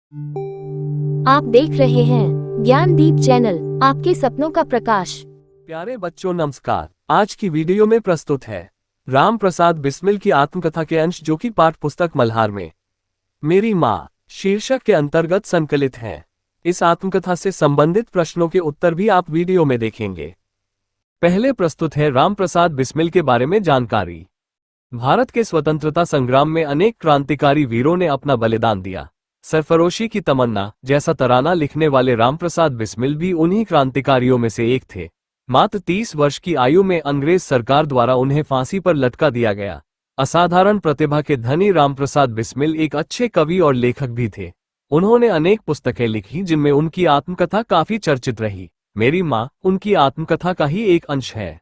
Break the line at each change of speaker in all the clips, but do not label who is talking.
आप देख रहे हैं ज्ञानदीप चैनल, आपके सपनों का प्रकाश।
प्यारे बच्चों नमस्कार। आज की वीडियो में प्रस्तुत है राम प्रसाद बिस्मिल की आत्मकथा के अंश जो कि पाठ पुस्तक मल्हार में मेरी माँ शीर्षक के अंतर्गत संकलित हैं। इस आत्मकथा से संबंधित प्रश्नों के उत्तर भी आप वीडियो में देखेंगे। पहले प्रस्तुत है राम प्रसाद बिस्मिल के बारे में जानकारी। भारत के स्वतंत्रता संग्राम में अनेक क्रांतिकारी वीरों ने अपना बलिदान दिया। सरफरोशी की तमन्ना जैसा तराना लिखने वाले रामप्रसाद बिस्मिल भी उन्हीं क्रांतिकारियों में से एक थे। मात्र 30 वर्ष की आयु में अंग्रेज सरकार द्वारा उन्हें फांसी पर लटका दिया गया। असाधारण प्रतिभा के धनी रामप्रसाद बिस्मिल एक अच्छे कवि और लेखक भी थे। उन्होंने अनेक पुस्तकें लिखी जिनमें उनकी आत्मकथा काफी चर्चित रही। मेरी माँ उनकी आत्मकथा का ही एक अंश है।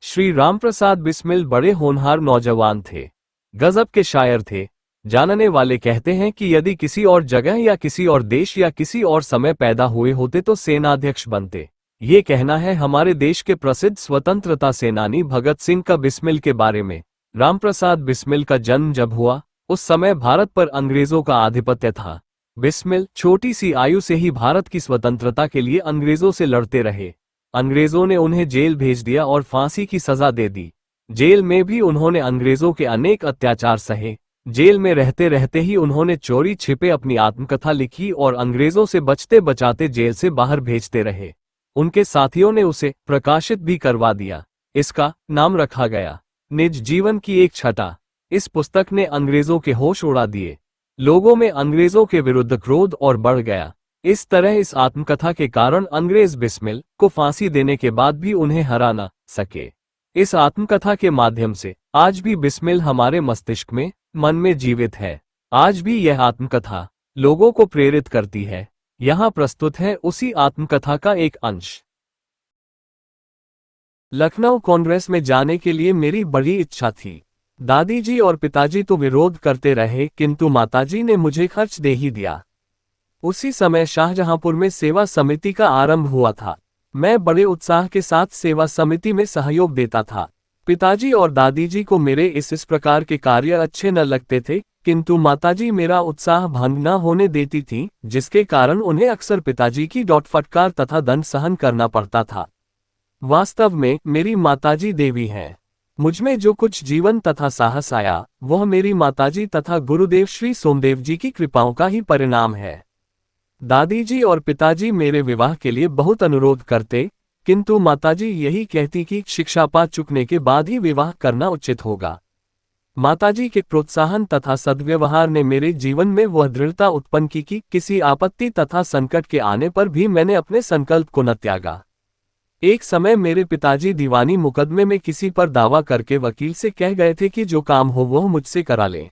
श्री रामप्रसाद बिस्मिल बड़े होनहार नौजवान थे, गजब के शायर थे। जानने वाले कहते हैं कि यदि किसी और जगह या किसी और देश या किसी और समय पैदा हुए होते तो सेनाध्यक्ष बनते। ये कहना है हमारे देश के प्रसिद्ध स्वतंत्रता सेनानी भगत सिंह का बिस्मिल के बारे में। रामप्रसाद बिस्मिल का जन्म जब हुआ उस समय भारत पर अंग्रेजों का आधिपत्य था। बिस्मिल छोटी सी आयु से ही भारत की स्वतंत्रता के लिए अंग्रेजों से लड़ते रहे। अंग्रेजों ने उन्हें जेल भेज दिया और फांसी की सजा दे दी। जेल में भी उन्होंने अंग्रेजों के अनेक अत्याचार सहे। जेल में रहते रहते ही उन्होंने चोरी छिपे अपनी आत्मकथा लिखी और अंग्रेजों से बचते बचाते जेल से बाहर भेजते रहे। उनके साथियों ने उसे प्रकाशित भी करवा दिया। इसका नाम रखा गया निज जीवन की एक छटा। इस पुस्तक ने अंग्रेजों के होश उड़ा दिए। लोगों में अंग्रेजों के विरुद्ध क्रोध और बढ़ गया। इस तरह इस आत्मकथा के कारण अंग्रेज बिस्मिल को फांसी देने के बाद भी उन्हें हरा न सके। इस आत्मकथा के माध्यम से आज भी बिस्मिल हमारे मस्तिष्क में मन में जीवित है। आज भी यह आत्मकथा लोगों को प्रेरित करती है। यहाँ प्रस्तुत है उसी आत्मकथा का एक अंश। लखनऊ कांग्रेस में जाने के लिए मेरी बड़ी इच्छा थी। दादी जी और पिताजी तो विरोध करते रहे किंतु माताजी ने मुझे खर्च दे ही दिया। उसी समय शाहजहांपुर में सेवा समिति का आरंभ हुआ था। मैं बड़े उत्साह के साथ सेवा समिति में सहयोग देता था। पिताजी और दादी जी को मेरे इस प्रकार के कार्य अच्छे न लगते थे किंतु माताजी मेरा उत्साह भंग न होने देती थी, जिसके कारण उन्हें अक्सर पिताजी की डांट फटकार तथा दंड सहन करना पड़ता था। वास्तव में मेरी माताजी देवी हैं। मुझमें जो कुछ जीवन तथा साहस आया वह मेरी माताजी तथा गुरुदेव श्री सोमदेव जी की कृपाओं का ही परिणाम है। दादी जी और पिताजी मेरे विवाह के लिए बहुत अनुरोध करते किंतु माताजी यही कहती कि शिक्षा पा चुकने के बाद ही विवाह करना उचित होगा। माताजी के प्रोत्साहन तथा सद्व्यवहार ने मेरे जीवन में वह दृढ़ता उत्पन्न की कि किसी आपत्ति तथा संकट के आने पर भी मैंने अपने संकल्प को न त्यागा। एक समय मेरे पिताजी दीवानी मुकदमे में किसी पर दावा करके वकील से कह गए थे कि जो काम हो वह मुझसे करा ले।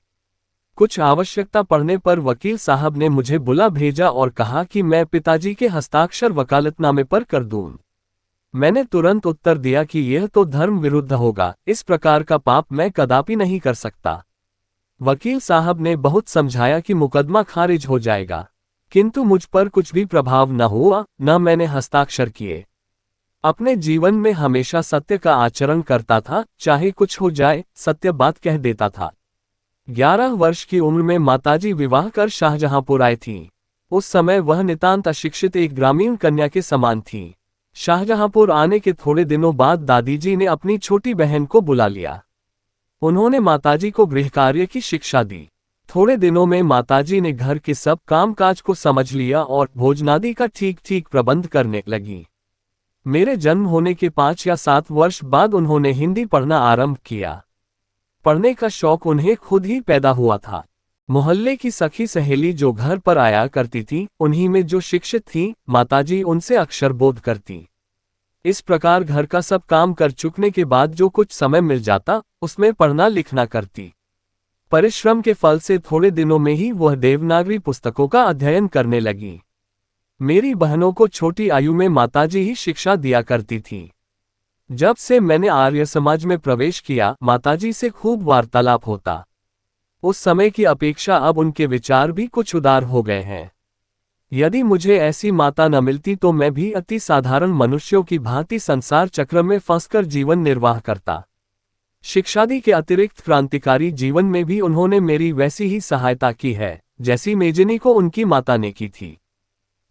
कुछ आवश्यकता पड़ने पर वकील साहब ने मुझे बुला भेजा और कहा कि मैं पिताजी के हस्ताक्षर वकालतनामे पर कर दूं। मैंने तुरंत उत्तर दिया कि यह तो धर्म विरुद्ध होगा, इस प्रकार का पाप मैं कदापि नहीं कर सकता। वकील साहब ने बहुत समझाया कि मुकदमा खारिज हो जाएगा किंतु मुझ पर कुछ भी प्रभाव न हुआ, न मैंने हस्ताक्षर किए। अपने जीवन में हमेशा सत्य का आचरण करता था, चाहे कुछ हो जाए सत्य बात कह देता था। 11 वर्ष की उम्र में माताजी विवाह कर शाहजहांपुर आई थीं। उस समय वह नितांत अशिक्षित एक ग्रामीण कन्या के समान थी। शाहजहांपुर आने के थोड़े दिनों बाद दादी जी ने अपनी छोटी बहन को बुला लिया। उन्होंने माताजी को गृहकार्य की शिक्षा दी। थोड़े दिनों में माताजी ने घर के सब कामकाज को समझ लिया और भोजनादि का ठीक ठीक प्रबंध करने लगी। मेरे जन्म होने के 5 या 7 वर्ष बाद उन्होंने हिंदी पढ़ना आरंभ किया। पढ़ने का शौक उन्हें खुद ही पैदा हुआ था। मोहल्ले की सखी सहेली जो घर पर आया करती थी उन्हीं में जो शिक्षित थी, माताजी उनसे अक्षर बोध करती। इस प्रकार घर का सब काम कर चुकने के बाद जो कुछ समय मिल जाता उसमें पढ़ना लिखना करती। परिश्रम के फल से थोड़े दिनों में ही वह देवनागरी पुस्तकों का अध्ययन करने लगी। मेरी बहनों को छोटी आयु में माताजी ही शिक्षा दिया करती थी। जब से मैंने आर्य समाज में प्रवेश किया माताजी से खूब वार्तालाप होता। उस समय की अपेक्षा अब उनके विचार भी कुछ उदार हो गए हैं। यदि मुझे ऐसी माता न मिलती तो मैं भी अति साधारण मनुष्यों की भांति संसार चक्र में फंसकर जीवन निर्वाह करता। शिक्षादि के अतिरिक्त क्रांतिकारी जीवन में भी उन्होंने मेरी वैसी ही सहायता की है। जैसी मेजनी को उनकी माता ने की थी।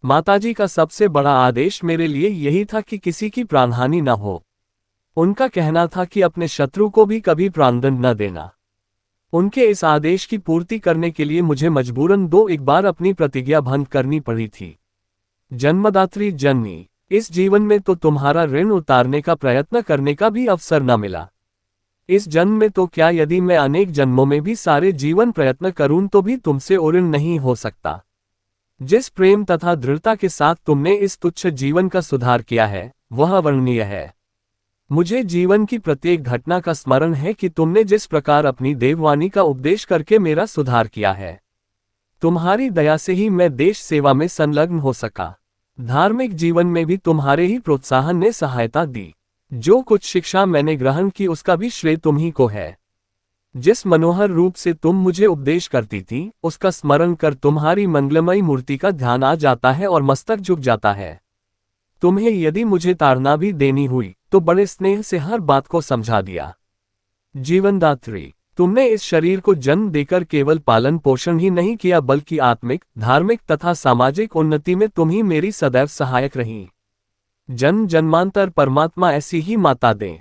माताजी का सबसे बड़ा आदेश मेरे लिए यही था कि किसी की प्राणहानि न हो। उनका कहना था कि अपने शत्रु को भी कभी प्राणदंड न देना। उनके इस आदेश की पूर्ति करने के लिए मुझे मजबूरन एक बार अपनी प्रतिज्ञा भंग करनी पड़ी थी। जन्मदात्री जननी, इस जीवन में तो तुम्हारा ऋण उतारने का प्रयत्न करने का भी अवसर न मिला। इस जन्म में तो क्या, यदि मैं अनेक जन्मों में भी सारे जीवन प्रयत्न करूं तो भी तुमसे ऋण नहीं हो सकता। जिस प्रेम तथा दृढ़ता के साथ तुमने इस तुच्छ जीवन का सुधार किया है, वह अवर्णनीय है। मुझे जीवन की प्रत्येक घटना का स्मरण है कि तुमने जिस प्रकार अपनी देववाणी का उपदेश करके मेरा सुधार किया है। तुम्हारी दया से ही मैं देश सेवा में संलग्न हो सका। धार्मिक जीवन में भी तुम्हारे ही प्रोत्साहन ने सहायता दी। जो कुछ शिक्षा मैंने ग्रहण की उसका भी श्रेय तुम ही को है। जिस मनोहर रूप से तुम मुझे उपदेश करती थी, उसका स्मरण कर तुम्हारी मंगलमयी मूर्ति का ध्यान आ जाता है और मस्तक झुक जाता है। तुम्हें यदि मुझे ताड़ना भी देनी हुई तो बड़े स्नेह से हर बात को समझा दिया। जीवनदात्री, तुमने इस शरीर को जन्म देकर केवल पालन पोषण ही नहीं किया, बल्कि आत्मिक, धार्मिक तथा सामाजिक उन्नति में तुम ही मेरी सदैव सहायक रही। जन्म जन्मांतर परमात्मा ऐसी ही माता दे।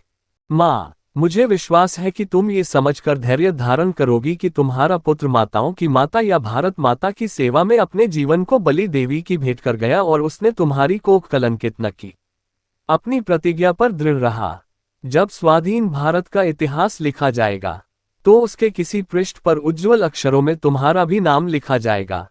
माँ, मुझे विश्वास है कि तुम ये समझकर धैर्य धारण करोगी कि तुम्हारा पुत्र माताओं की माता या भारत माता की सेवा में अपने जीवन को बलि देवी की भेंट कर गया और उसने तुम्हारी कोख कलंकित न की। अपनी प्रतिज्ञा पर दृढ़ रहा। जब स्वाधीन भारत का इतिहास लिखा जाएगा तो उसके किसी पृष्ठ पर उज्ज्वल अक्षरों में तुम्हारा भी नाम लिखा जाएगा।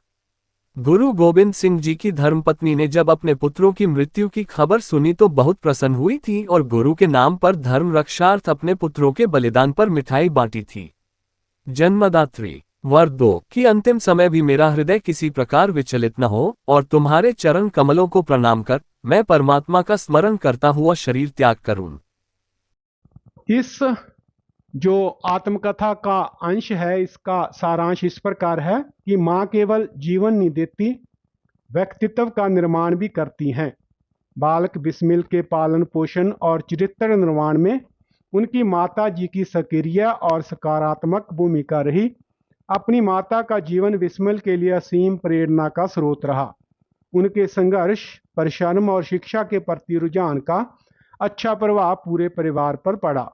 गुरु गोविंद सिंह जी की धर्मपत्नी ने जब अपने पुत्रों की मृत्यु की खबर सुनी तो बहुत प्रसन्न हुई थी और गुरु के नाम पर धर्म रक्षार्थ अपने पुत्रों के बलिदान पर मिठाई बांटी थी। जन्मदात्री, वर दो कि अंतिम समय भी मेरा हृदय किसी प्रकार विचलित न हो और तुम्हारे चरण कमलों को प्रणाम कर मैं परमात्मा का स्मरण करता हुआ शरीर त्याग करूं।
इस जो आत्मकथा का अंश है, इसका सारांश इस प्रकार है कि माँ केवल जीवन नहीं देती, व्यक्तित्व का निर्माण भी करती हैं। बालक बिस्मिल के पालन पोषण और चरित्र निर्माण में उनकी माता जी की सक्रिय और सकारात्मक भूमिका रही। अपनी माता का जीवन बिस्मिल के लिए असीम प्रेरणा का स्रोत रहा। उनके संघर्ष, परिश्रम और शिक्षा के प्रति रुझान का अच्छा प्रभाव पूरे परिवार पर पड़ा।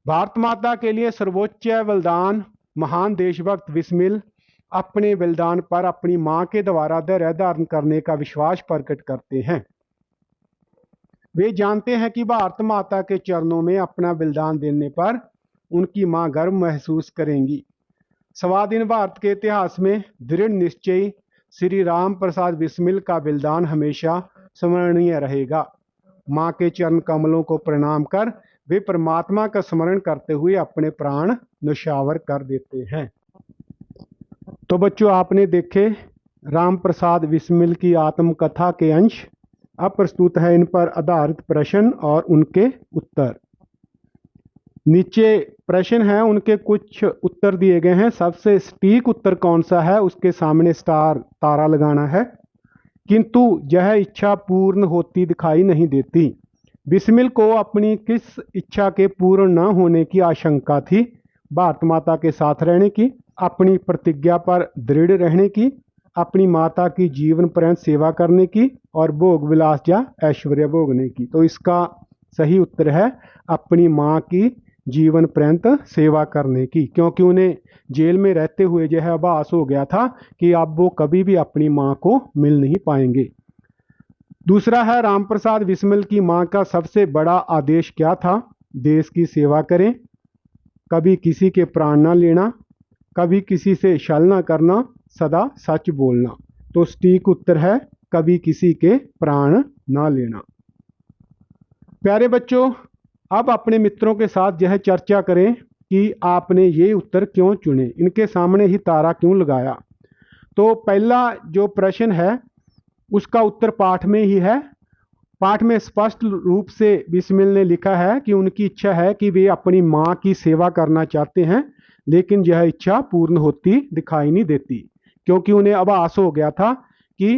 भारत माता के लिए सर्वोच्च बलिदान महान देशभक्त बिस्मिल अपने बलिदान पर अपनी मां के द्वारा धैर्य धारण करने का विश्वास प्रकट करते हैं। वे जानते हैं कि भारत माता के चरणों में अपना बलिदान देने पर उनकी मां गर्व महसूस करेंगी। स्वाधीन भारत के इतिहास में दृढ़ निश्चयी श्री राम प्रसाद बिस्मिल का बलिदान हमेशा स्मरणीय रहेगा। मां के चरण कमलों को प्रणाम कर वे परमात्मा का स्मरण करते हुए अपने प्राण न्यौछावर कर देते हैं। तो बच्चों, आपने देखे राम प्रसाद बिस्मिल की आत्मकथा के अंश। अब प्रस्तुत है इन पर आधारित प्रश्न और उनके उत्तर। नीचे प्रश्न है, उनके कुछ उत्तर दिए गए हैं। सबसे सटीक उत्तर कौन सा है, उसके सामने स्टार तारा लगाना है। किंतु यह इच्छा पूर्ण होती दिखाई नहीं देती। बिस्मिल को अपनी किस इच्छा के पूर्ण न होने की आशंका थी? भारत माता के साथ रहने की, अपनी प्रतिज्ञा पर दृढ़ रहने की, अपनी माता की जीवन पर्यंत सेवा करने की और भोग विलास या ऐश्वर्य भोगने की। तो इसका सही उत्तर है अपनी माँ की जीवन पर्यंत सेवा करने की, क्योंकि उन्हें जेल में रहते हुए यह आभास हो गया था कि अब वो कभी भी अपनी माँ को मिल नहीं पाएंगे। दूसरा है, रामप्रसाद बिस्मिल की मां का सबसे बड़ा आदेश क्या था? देश की सेवा करें, कभी किसी के प्राण न लेना, कभी किसी से छल न करना, सदा सच बोलना। तो सटीक उत्तर है कभी किसी के प्राण न लेना। प्यारे बच्चों, अब अपने मित्रों के साथ यह चर्चा करें कि आपने ये उत्तर क्यों चुने, इनके सामने ही तारा क्यों लगाया। तो पहला जो प्रश्न है उसका उत्तर पाठ में ही है। पाठ में स्पष्ट रूप से बिस्मिल ने लिखा है कि उनकी इच्छा है कि वे अपनी माँ की सेवा करना चाहते हैं, लेकिन यह इच्छा पूर्ण होती दिखाई नहीं देती, क्योंकि उन्हें आभास हो गया था कि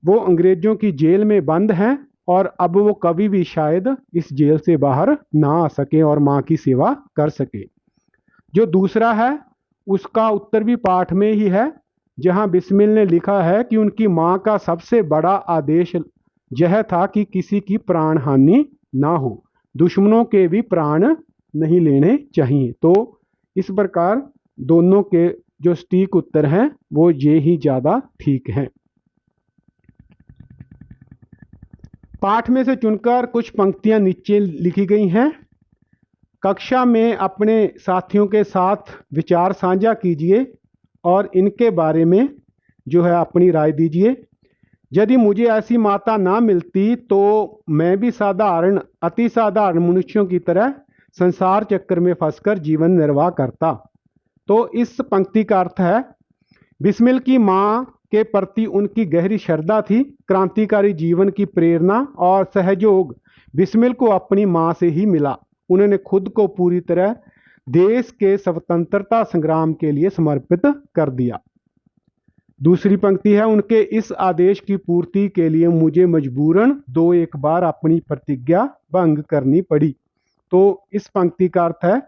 वो अंग्रेजों की जेल में बंद हैं और अब वो कभी भी शायद इस जेल से बाहर ना आ सके और माँ की सेवा कर सके। जो दूसरा है उसका उत्तर भी पाठ में ही है। जहां बिस्मिल ने लिखा है कि उनकी मां का सबसे बड़ा आदेश यह था कि किसी की प्राण हानि ना हो, दुश्मनों के भी प्राण नहीं लेने चाहिए। तो इस प्रकार दोनों के जो सटीक उत्तर हैं वो ये ही ज़्यादा ठीक हैं। पाठ में से चुनकर कुछ पंक्तियां नीचे लिखी गई हैं। कक्षा में अपने साथियों के साथ विचार साझा कीजिए और इनके बारे में जो है अपनी राय दीजिए। यदि मुझे ऐसी माता ना मिलती तो मैं भी साधारण अति साधारण मनुष्यों की तरह संसार चक्र में फंसकर जीवन निर्वाह करता। तो इस पंक्ति का अर्थ है, बिस्मिल की मां के प्रति उनकी गहरी श्रद्धा थी। क्रांतिकारी जीवन की प्रेरणा और सहयोग बिस्मिल को अपनी मां से ही मिला। उन्होंने खुद को पूरी तरह देश के स्वतंत्रता संग्राम के लिए समर्पित कर दिया। दूसरी पंक्ति है, उनके इस आदेश की पूर्ति के लिए मुझे मजबूरन 2-1 बार अपनी प्रतिज्ञा भंग करनी पड़ी। तो इस पंक्ति का अर्थ है,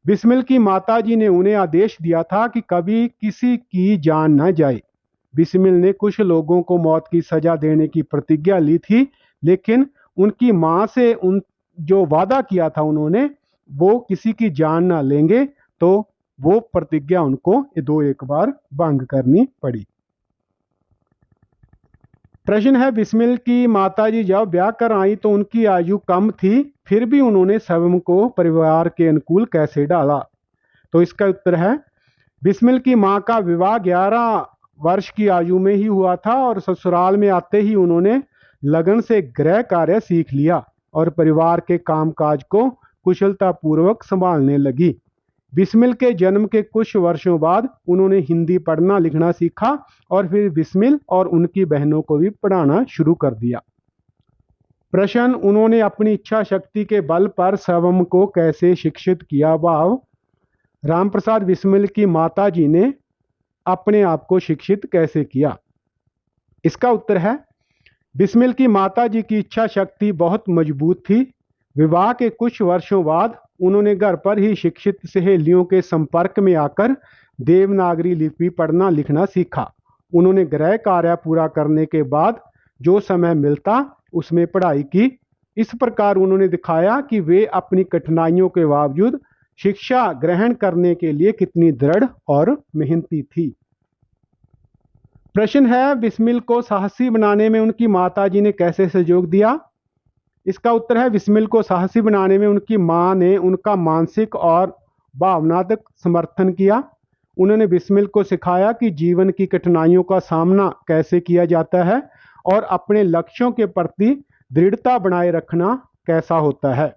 बिस्मिल की माताजी ने उन्हें आदेश दिया था कि कभी किसी की जान न जाए। बिस्मिल ने कुछ लोगों को मौत की सजा देने की प्रतिज्ञा ली थी, लेकिन उनकी मां से उन जो वादा किया था उन्होंने, वो किसी की जान ना लेंगे, तो वो प्रतिज्ञा उनको 2-1 बार भंग करनी पड़ी। प्रश्न है, बिस्मिल की माताजी जब ब्याह कर आई तो उनकी आयु कम थी, फिर भी उन्होंने स्वयं को परिवार के अनुकूल कैसे डाला? तो इसका उत्तर है, बिस्मिल की मां का विवाह 11 वर्ष की आयु में ही हुआ था और ससुराल में आते ही उन्होंने लगन से गृह कार्य सीख लिया और परिवार के कामकाज को कुशलतापूर्वक संभालने लगी। बिस्मिल के जन्म के कुछ वर्षों बाद उन्होंने हिंदी पढ़ना लिखना सीखा और फिर बिस्मिल और उनकी बहनों को भी पढ़ाना शुरू कर दिया। प्रश्न, उन्होंने अपनी इच्छा शक्ति के बल पर स्वयं को कैसे शिक्षित किया? भाव, रामप्रसाद बिस्मिल की माताजी ने अपने आप को शिक्षित कैसे किया? इसका उत्तर है, बिस्मिल की माताजी की इच्छा शक्ति बहुत मजबूत थी। विवाह के कुछ वर्षों बाद उन्होंने घर पर ही शिक्षित सहेलियों के संपर्क में आकर देवनागरी लिपि पढ़ना लिखना सीखा। उन्होंने गृह कार्य पूरा करने के बाद जो समय मिलता उसमें पढ़ाई की। इस प्रकार उन्होंने दिखाया कि वे अपनी कठिनाइयों के बावजूद शिक्षा ग्रहण करने के लिए कितनी दृढ़ और मेहनती थी। प्रश्न है, बिस्मिल को साहसी बनाने में उनकी माताजी ने कैसे सहयोग दिया? इसका उत्तर है, बिस्मिल को साहसी बनाने में उनकी मां ने उनका मानसिक और भावनात्मक समर्थन किया। उन्होंने बिस्मिल को सिखाया कि जीवन की कठिनाइयों का सामना कैसे किया जाता है और अपने लक्ष्यों के प्रति दृढ़ता बनाए रखना कैसा होता है।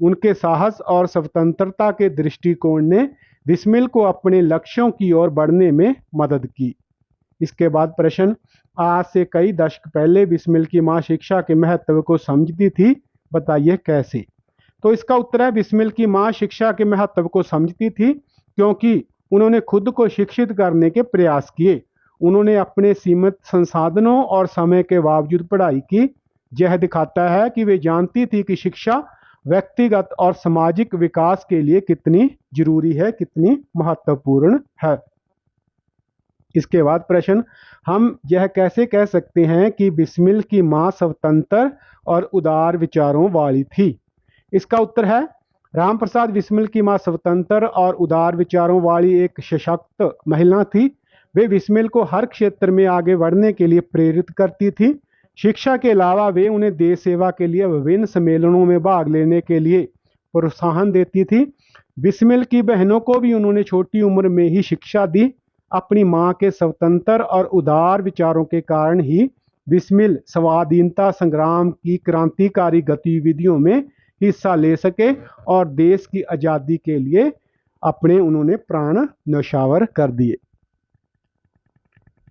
उनके साहस और स्वतंत्रता के दृष्टिकोण ने बिस्मिल को अपने लक्ष्यों की ओर बढ़ने में मदद की। इसके बाद प्रश्न, आज से कई दशक पहले बिस्मिल की मां शिक्षा के महत्व को समझती थी, बताइए कैसे? तो इसका उत्तर है, बिस्मिल की मां शिक्षा के महत्व को समझती थी क्योंकि उन्होंने खुद को शिक्षित करने के प्रयास किए। उन्होंने अपने सीमित संसाधनों और समय के बावजूद पढ़ाई की। यह दिखाता है कि वे जानती थी कि शिक्षा व्यक्तिगत और सामाजिक विकास के लिए कितनी जरूरी है, कितनी महत्वपूर्ण है। इसके बाद प्रश्न, हम यह कैसे कह सकते हैं कि बिस्मिल की मां स्वतंत्र और उदार विचारों वाली थी? इसका उत्तर है, रामप्रसाद बिस्मिल की मां स्वतंत्र और उदार विचारों वाली एक सशक्त महिला थी। वे बिस्मिल को हर क्षेत्र में आगे बढ़ने के लिए प्रेरित करती थी। शिक्षा के अलावा वे उन्हें देश सेवा के लिए विभिन्न सम्मेलनों में भाग लेने के लिए प्रोत्साहन देती थी। बिस्मिल की बहनों को भी उन्होंने छोटी उम्र में ही शिक्षा दी। अपनी मां के स्वतंत्र और उदार विचारों के कारण ही बिस्मिल स्वाधीनता संग्राम की क्रांतिकारी गतिविधियों में हिस्सा ले सके और देश की आज़ादी के लिए उन्होंने प्राण न्यौछावर कर दिए।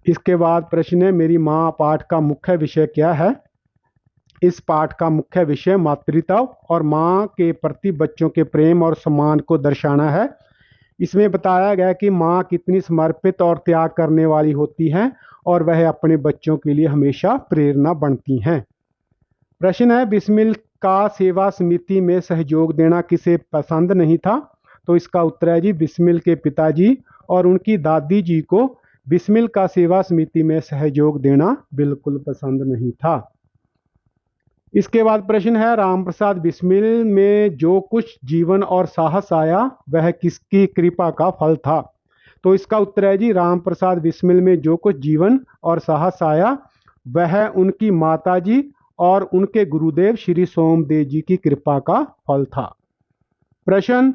इसके बाद प्रश्न है, मेरी माँ पाठ का मुख्य विषय क्या है? इस पाठ का मुख्य विषय मातृत्व और माँ के प्रति बच्चों के प्रेम और सम्मान को दर्शाना है। इसमें बताया गया कि माँ कितनी समर्पित और त्याग करने वाली होती हैं और वह अपने बच्चों के लिए हमेशा प्रेरणा बनती हैं। प्रश्न है, बिस्मिल का सेवा समिति में सहयोग देना किसे पसंद नहीं था? तो इसका उत्तर है जी, बिस्मिल के पिताजी और उनकी दादी जी को बिस्मिल का सेवा समिति में सहयोग देना बिल्कुल पसंद नहीं था। इसके बाद प्रश्न है, रामप्रसाद बिस्मिल में जो कुछ जीवन और साहस आया वह किसकी कृपा का फल था? तो इसका उत्तर है जी, रामप्रसाद बिस्मिल में जो कुछ जीवन और साहस आया वह उनकी माताजी और उनके गुरुदेव श्री सोमदेव जी की कृपा का फल था। प्रश्न,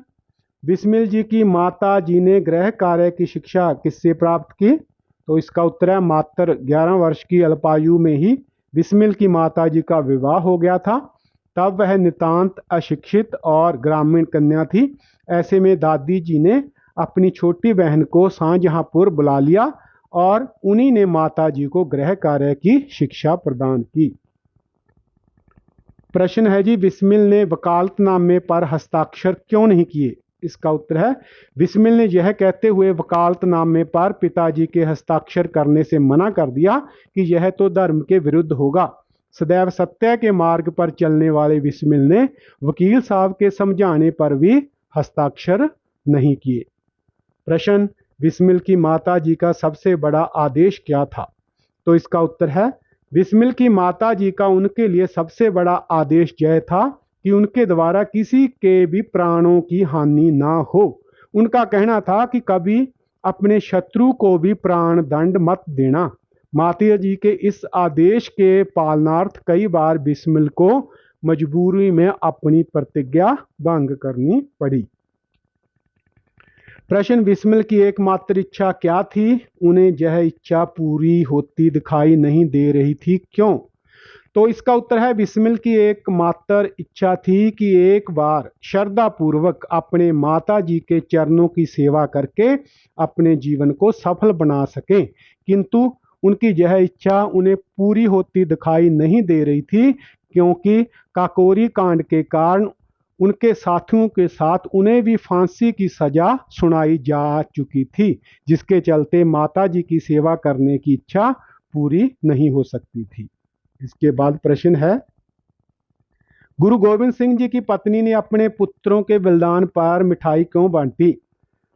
बिस्मिल जी की माता जी ने गृह कार्य की शिक्षा किससे प्राप्त की? तो इसका उत्तर है, मात्र 11 वर्ष की अल्पायु में ही बिस्मिल की माता जी का विवाह हो गया था। तब वह नितांत अशिक्षित और ग्रामीण कन्या थी। ऐसे में दादी जी ने अपनी छोटी बहन को शाहजहांपुर बुला लिया और उन्हीं ने माता जी को गृह कार्य की शिक्षा प्रदान की। प्रश्न है जी, बिस्मिल ने वकालतनामे पर हस्ताक्षर क्यों नहीं किए? इसका उत्तर है, बिस्मिल ने यह कहते हुए वकालतनामे पर पिताजी के हस्ताक्षर करने से मना कर दिया कि यह तो धर्म के विरुद्ध होगा। सदैव सत्य के मार्ग पर चलने वाले बिस्मिल ने वकील साहब के समझाने पर भी हस्ताक्षर नहीं किए। प्रश्न, बिस्मिल की माता जी का सबसे बड़ा आदेश क्या था? तो इसका उत्तर है, बिस्मिल की माता जी का उनके लिए सबसे बड़ा आदेश यह था कि उनके द्वारा किसी के भी प्राणों की हानि ना हो। उनका कहना था कि कभी अपने शत्रु को भी प्राण दंड मत देना। माता जी के इस आदेश के पालनार्थ कई बार बिस्मिल को मजबूरी में अपनी प्रतिज्ञा भंग करनी पड़ी। प्रश्न, बिस्मिल की एकमात्र इच्छा क्या थी? उन्हें यह इच्छा पूरी होती दिखाई नहीं दे रही थी, क्यों? तो इसका उत्तर है, बिस्मिल की एकमात्र इच्छा थी कि एक बार श्रद्धा पूर्वक अपने माता जी के चरणों की सेवा करके अपने जीवन को सफल बना सकें, किंतु उनकी यह इच्छा उन्हें पूरी होती दिखाई नहीं दे रही थी, क्योंकि काकोरी कांड के कारण उनके साथियों के साथ उन्हें भी फांसी की सजा सुनाई जा चुकी थी, जिसके चलते माता जी की सेवा करने की इच्छा पूरी नहीं हो सकती थी। इसके बाद प्रश्न है, गुरु गोविंद सिंह जी की पत्नी ने अपने पुत्रों के बलिदान पर मिठाई क्यों बांटी?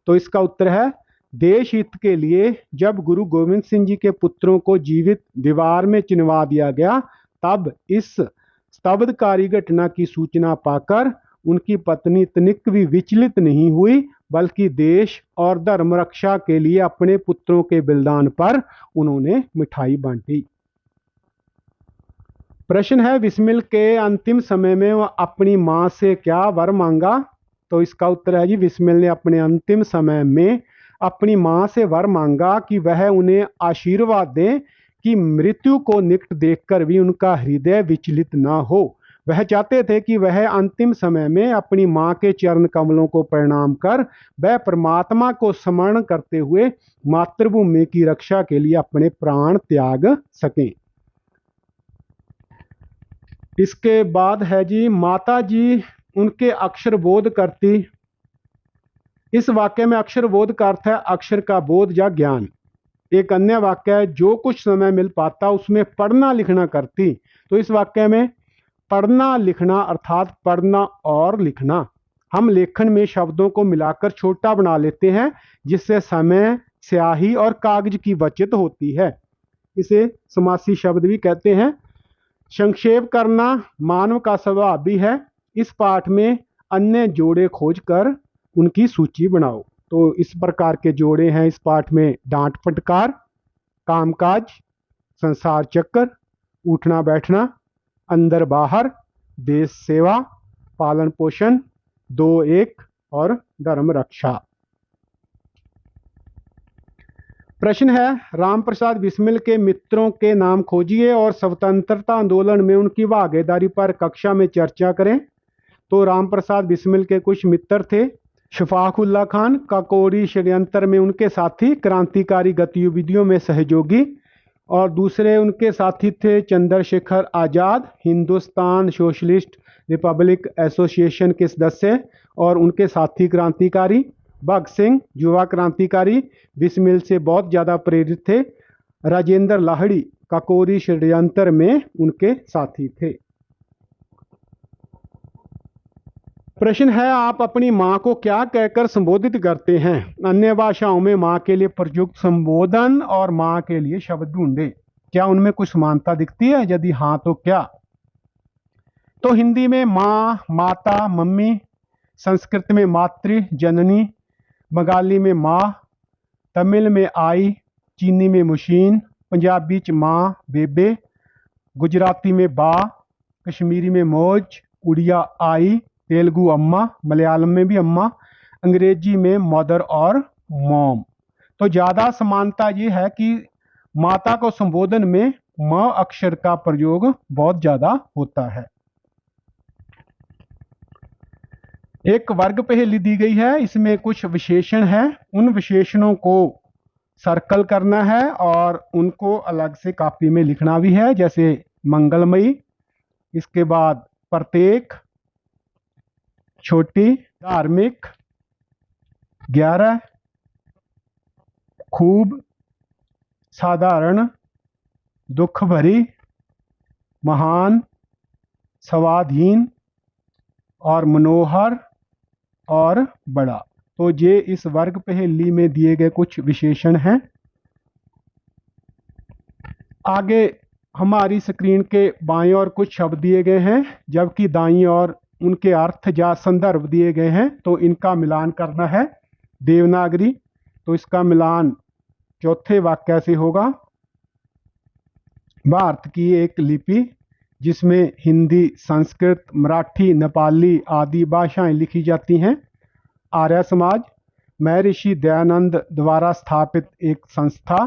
तो इसका उत्तर है, देश हित के लिए जब गुरु गोविंद सिंह जी के पुत्रों को जीवित दीवार में चिनवा दिया गया, तब इस स्तब्धकारी घटना की सूचना पाकर उनकी पत्नी तनिक भी विचलित नहीं हुई, बल्कि देश और धर्म रक्षा के लिए अपने पुत्रों के बलिदान पर उन्होंने मिठाई बांटी। प्रश्न है, बिस्मिल के अंतिम समय में वह अपनी मां से क्या वर मांगा? तो इसका उत्तर है जी, बिस्मिल ने अपने अंतिम समय में अपनी मां से वर मांगा कि वह उन्हें आशीर्वाद दें कि मृत्यु को निकट देखकर भी उनका हृदय विचलित ना हो। वह चाहते थे कि वह अंतिम समय में अपनी मां के चरण कमलों को प्रणाम कर वह परमात्मा को स्मरण करते हुए मातृभूमि की रक्षा के लिए अपने प्राण त्याग सकें। इसके बाद है जी, माता जी उनके अक्षर बोध करती। इस वाक्य में अक्षर बोध का अर्थ है अक्षर का बोध या ज्ञान। एक अन्य वाक्य है, जो कुछ समय मिल पाता उसमें पढ़ना लिखना करती। तो इस वाक्य में पढ़ना लिखना अर्थात पढ़ना और लिखना। हम लेखन में शब्दों को मिलाकर छोटा बना लेते हैं, जिससे समय, स्याही और कागज की बचत होती है। इसे समासी शब्द भी कहते हैं। संक्षेप करना मानव का स्वभाव भी है। इस पाठ में अन्य जोड़े खोजकर उनकी सूची बनाओ। तो इस प्रकार के जोड़े हैं इस पाठ में, डांट फटकार, कामकाज, संसार चक्र, उठना बैठना, अंदर बाहर, देश सेवा, पालन पोषण, 2-1 और धर्म रक्षा। प्रश्न है, रामप्रसाद बिस्मिल के मित्रों के नाम खोजिए और स्वतंत्रता आंदोलन में उनकी भागीदारी पर कक्षा में चर्चा करें। तो रामप्रसाद बिस्मिल के कुछ मित्र थे। शफाकुल्ला खान, काकोरी षड्यंत्र में उनके साथी, क्रांतिकारी गतिविधियों में सहयोगी। और दूसरे उनके साथी थे Chandrashekhar Azad, Hindustan socialist Republic association के सदस्य और उनके साथी क्रांतिकारी। भगत सिंह, युवा क्रांतिकारी, बिस्मिल से बहुत ज़्यादा प्रेरित थे। राजेंद्र लाहिड़ी काकोरी षड्यंत्र में उनके साथी थे। प्रश्न है, आप अपनी माँ को क्या कहकर संबोधित करते हैं? अन्य भाषाओं में माँ के लिए प्रयुक्त संबोधन और माँ के लिए शब्द ढूंढे। क्या उनमें कुछ समानता दिखती है? यदि हाँ तो क्या? तो हिंदी में माँ, माता, मम्मी, संस्कृत में मातृ, जननी, बंगाली में माँ, तमिल में आई, चीनी में मुशीन, पंजाबी च माँ, बेबे, गुजराती में बा, कश्मीरी में मौज, उड़िया आई, तेलुगु अम्मा, मलयालम में भी अम्मा, अंग्रेजी में मदर और मॉम। तो ज़्यादा समानता ये है कि माता को संबोधन में म अक्षर का प्रयोग बहुत ज़्यादा होता है। एक वर्ग पहेली दी गई है, इसमें कुछ विशेषण है, उन विशेषणों को सर्कल करना है और उनको अलग से कॉपी में लिखना भी है, जैसे मंगलमयी, इसके बाद प्रत्येक, छोटी, धार्मिक, 11, खूब, साधारण, दुख भरी, महान, स्वाधीन और मनोहर और बड़ा। तो ये इस वर्ग पहेली में दिए गए कुछ विशेषण हैं। आगे हमारी स्क्रीन के बाएं ओर कुछ शब्द दिए गए हैं, जबकि दाईं ओर उनके अर्थ या संदर्भ दिए गए हैं। तो इनका मिलान करना है। देवनागरी, तो इसका मिलान चौथे वाक्य से होगा। भारत की एक लिपि जिसमें हिंदी, संस्कृत, मराठी, नेपाली आदि भाषाएं लिखी जाती हैं। आर्य समाज, महर्षि दयानंद द्वारा स्थापित एक संस्था।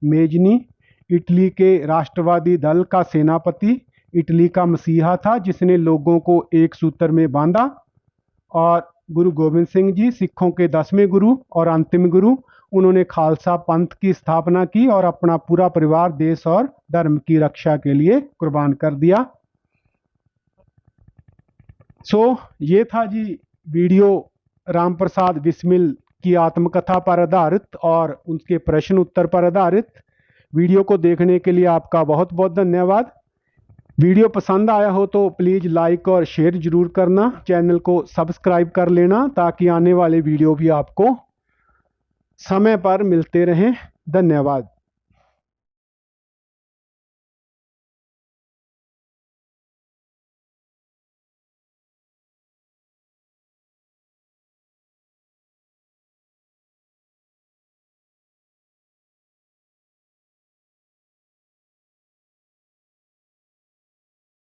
मेजनी, इटली के राष्ट्रवादी दल का सेनापति, इटली का मसीहा था जिसने लोगों को एक सूत्र में बांधा। और गुरु गोबिंद सिंह जी, सिखों के 10वें गुरु और अंतिम गुरु, उन्होंने खालसा पंथ की स्थापना की और अपना पूरा परिवार देश और धर्म की रक्षा के लिए कुर्बान कर दिया। ये था जी वीडियो राम प्रसाद बिस्मिल की आत्मकथा पर आधारित और उनके प्रश्न उत्तर पर आधारित। वीडियो को देखने के लिए आपका बहुत बहुत धन्यवाद। वीडियो पसंद आया हो तो प्लीज़ लाइक और शेयर जरूर करना। चैनल को सब्सक्राइब कर लेना ताकि आने वाले वीडियो भी आपको समय पर मिलते रहें। धन्यवाद।